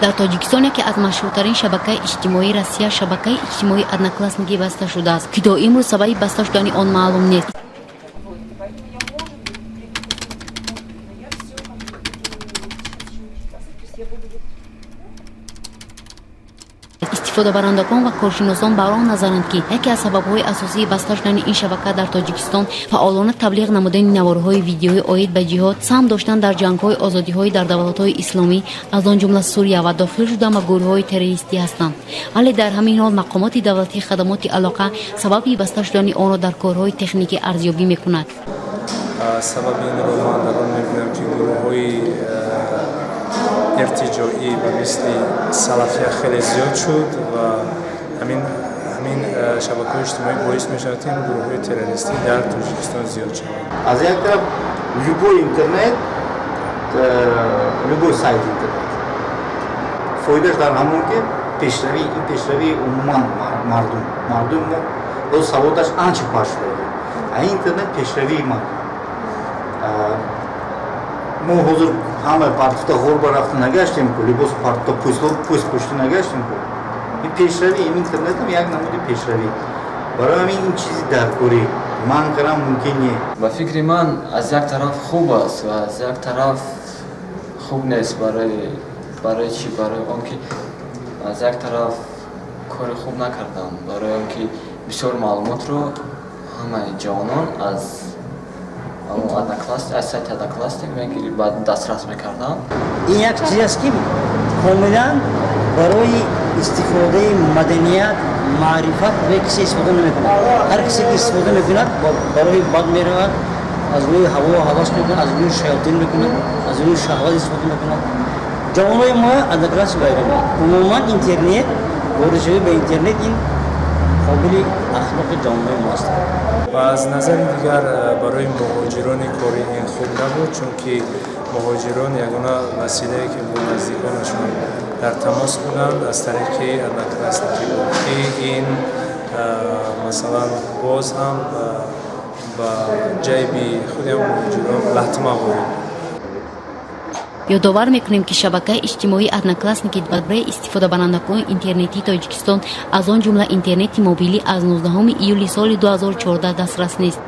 дар тоҷикистон яке аз машҳуртарин шабакаи иҷтимоии Россия шабакаи иҷтимоии одноклассники баста шудааст, ки то имрӯз сабаби баста шудани он маълум нест. истифодабарандагон ва коршиносон бар он назаранд, ки яке аз сабабҳои асосии баста шудани ин шабака дар Тоҷикистон фаъолона таблиғ намудани наворҳои видеои оид ба ҷиҳод, саҳм доштан дар ҷангҳои озодиҳои дар давлатҳои исломӣ, аз он ҷумла Сурия ва дохил шудан ба гурӯҳҳои террористӣ ҳастанд. Вале дар ҳамин ҳол мақомоти давлатӣ хадамоти алоқа сабаби баста шудани онро дар корҳои техникӣ арзёбӣ мекунад. Сабаби инро ман дар он мебинам, ки гурӯҳҳои иртиҷоӣ ба мисли салафия хеле зиёд шуд ва ҳамин шабакаҳои иҷтимоӣ боис мешавад, ки ин гурӯҳҳои террористӣ дар Тоҷикистон зиёд шавад. Аз як тараф любой интернет, любой сайт интернет фоидаш дар ҳамон ки пешравӣ, ин пешравии умуман мардум роз саводаш анча паш шуда. Ин интернет пешравии мардум. мо ҳозир ҳама партофта ғорба рафта нагаштем ку, либос партофта пӯст пӯшта нагаштем ку. Ин пешравӣ, ин интернетам як намуди пешравӣ. Барои ҳамин ин чизи даркорӣ ман карам мумкин нест. Ба фикри ман аз як тараф хуб аст ва аз як тараф хуб нест. Барои чӣ? Барои он ки аз як тараф кори хуб накардам. Барои он ки бисёр маълумотро ҳамаи ҷонон аз сайти одноклассник мегирӣ, ба дастрас мекардам. ин як чиз аст ки комилан барои истифодаи маданият, маърифат кисе истифода намекунад. ҳар кисе ки истифода мекунад барои бад меравад, аз рӯи ҳаво ҳавас мекунад, аз рӯи шаётин мекунад, аз рӯи шаҳват истифода мекунад. ҷавонои мо однокласс байрам умуман интернет воридшавӣ ба интернет ин қобили ахлоқи ҷавонои мо аст. ва аз назари дигар барои муҳоҷирони кори ин хуб набуд, чунки муҳоҷирон ягона василае ки бо наздиконашон дар тамос буданд аз тариқи одноклассники буд, ки ин масалан боз ҳам ба ҷайби худи муҳоҷирон латма ворид. ёдовар мекунем, ки шабакаи иҷтимоии одноклассники барои истифодабарандагони интернетии Тоҷикистон аз он ҷумла интернети мобилӣ аз 19 июли соли 2014 дастрас нест.